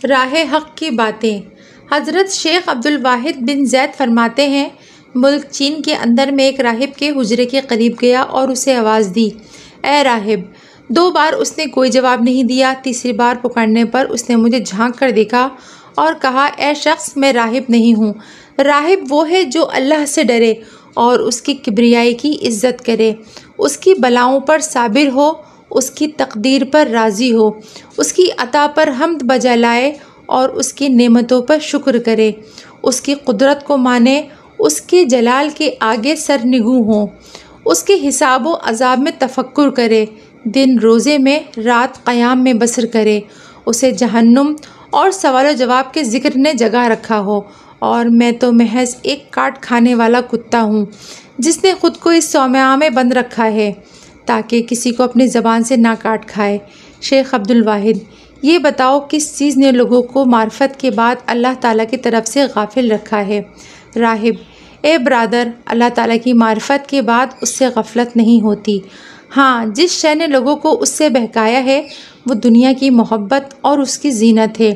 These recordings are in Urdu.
راہ حق کی باتیں۔ حضرت شیخ عبدالواحد بن زید فرماتے ہیں، ملک چین کے اندر میں ایک راہب کے حجرے کے قریب گیا اور اسے آواز دی، اے راہب! 2 بار اس نے کوئی جواب نہیں دیا۔ تیسری بار پکارنے پر اس نے مجھے جھانک کر دیکھا اور کہا، اے شخص، میں راہب نہیں ہوں۔ راہب وہ ہے جو اللہ سے ڈرے اور اس کی کبریائی کی عزت کرے، اس کی بلاؤں پر صابر ہو، اس کی تقدیر پر راضی ہو، اس کی عطا پر حمد بجا لائے اور اس کی نعمتوں پر شکر کرے، اس کی قدرت کو مانے، اس کے جلال کے آگے سرنگوں ہو، اس کے حساب و عذاب میں تفکر کرے، دن روزے میں، رات قیام میں بسر کرے، اسے جہنم اور سوال و جواب کے ذکر نے جگہ رکھا ہو، اور میں تو محض ایک کاٹ کھانے والا کتا ہوں جس نے خود کو اس صومعہ میں بند رکھا ہے تاکہ کسی کو اپنی زبان سے نہ کاٹ کھائے۔ شیخ عبدالواحد، یہ بتاؤ کس چیز نے لوگوں کو معرفت کے بعد اللہ تعالیٰ کی طرف سے غافل رکھا ہے؟ راہب، اے برادر، اللہ تعالیٰ کی معرفت کے بعد اس سے غفلت نہیں ہوتی۔ ہاں، جس شے نے لوگوں کو اس سے بہکایا ہے وہ دنیا کی محبت اور اس کی زینت ہے،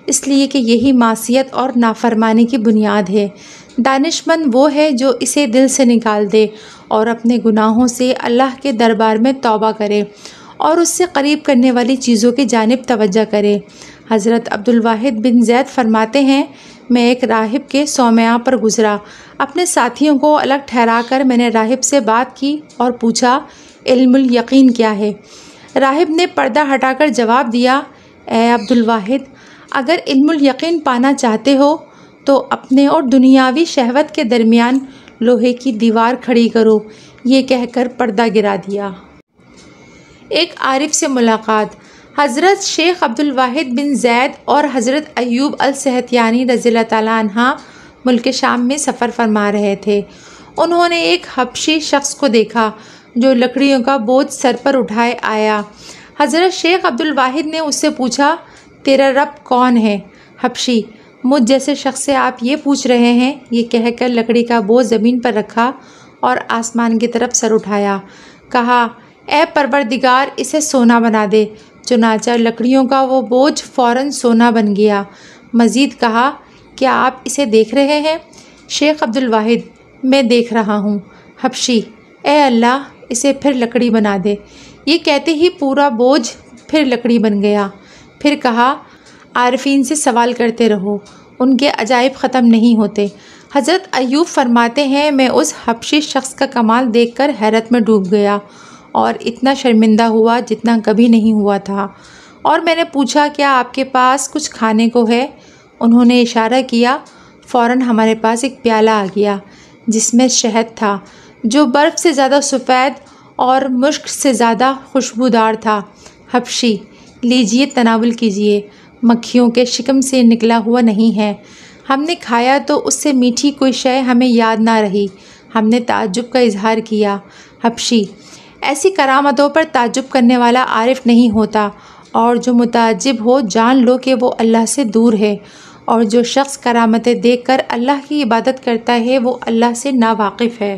اس لیے کہ یہی معصیت اور نافرمانی کی بنیاد ہے۔ دانش مند وہ ہے جو اسے دل سے نکال دے اور اپنے گناہوں سے اللہ کے دربار میں توبہ کرے اور اس سے قریب کرنے والی چیزوں کی جانب توجہ کرے۔ حضرت عبدالواحد بن زید فرماتے ہیں، میں ایک راہب کے صومعہ پر گزرا، اپنے ساتھیوں کو الگ ٹھہرا کر میں نے راہب سے بات کی اور پوچھا، علم الیقین کیا ہے؟ راہب نے پردہ ہٹا کر جواب دیا، اے عبدالواحد، اگر علم الیقین پانا چاہتے ہو تو اپنے اور دنیاوی شہوت کے درمیان لوہے کی دیوار کھڑی کرو۔ یہ کہہ کر پردہ گرا دیا۔ ایک عارف سے ملاقات۔ حضرت شیخ عبدالواحد بن زید اور حضرت ایوب السختیانی رضی اللہ تعالیٰ عنہ ملک شام میں سفر فرما رہے تھے۔ انہوں نے ایک حبشی شخص کو دیکھا جو لکڑیوں کا بوجھ سر پر اٹھائے آیا۔ حضرت شیخ عبدالواحد نے اس سے پوچھا، تیرا رب کون ہے؟ حبشی، مجھ جیسے شخص سے آپ یہ پوچھ رہے ہیں؟ یہ کہہ کر لکڑی کا بوجھ زمین پر رکھا اور آسمان کی طرف سر اٹھایا، کہا، اے پروردگار، اسے سونا بنا دے۔ چنانچہ لکڑیوں کا وہ بوجھ فوراً سونا بن گیا۔ مزید کہا، کیا آپ اسے دیکھ رہے ہیں؟ شیخ عبدالواحد، میں دیکھ رہا ہوں۔ حبشی، اے اللہ، اسے پھر لکڑی بنا دے۔ یہ کہتے ہی پورا بوجھ پھر لکڑی بن گیا۔ پھر کہا، عارفین سے سوال کرتے رہو، ان کے عجائب ختم نہیں ہوتے۔ حضرت ایوب فرماتے ہیں، میں اس حبشی شخص کا کمال دیکھ کر حیرت میں ڈوب گیا اور اتنا شرمندہ ہوا جتنا کبھی نہیں ہوا تھا، اور میں نے پوچھا، کیا آپ کے پاس کچھ کھانے کو ہے؟ انہوں نے اشارہ کیا۔ فوراً ہمارے پاس ایک پیالہ آ گیا جس میں شہد تھا جو برف سے زیادہ سفید اور مشک سے زیادہ خوشبودار تھا۔ حبشی، لیجئے، تناول کیجئے، مکھیوں کے شکم سے نکلا ہوا نہیں ہے۔ ہم نے کھایا تو اس سے میٹھی کوئی شے ہمیں یاد نہ رہی۔ ہم نے تعجب کا اظہار کیا۔ حبشی، ایسی کرامتوں پر تعجب کرنے والا عارف نہیں ہوتا، اور جو متعجب ہو جان لو کہ وہ اللہ سے دور ہے، اور جو شخص کرامتیں دیکھ کر اللہ کی عبادت کرتا ہے وہ اللہ سے ناواقف ہے۔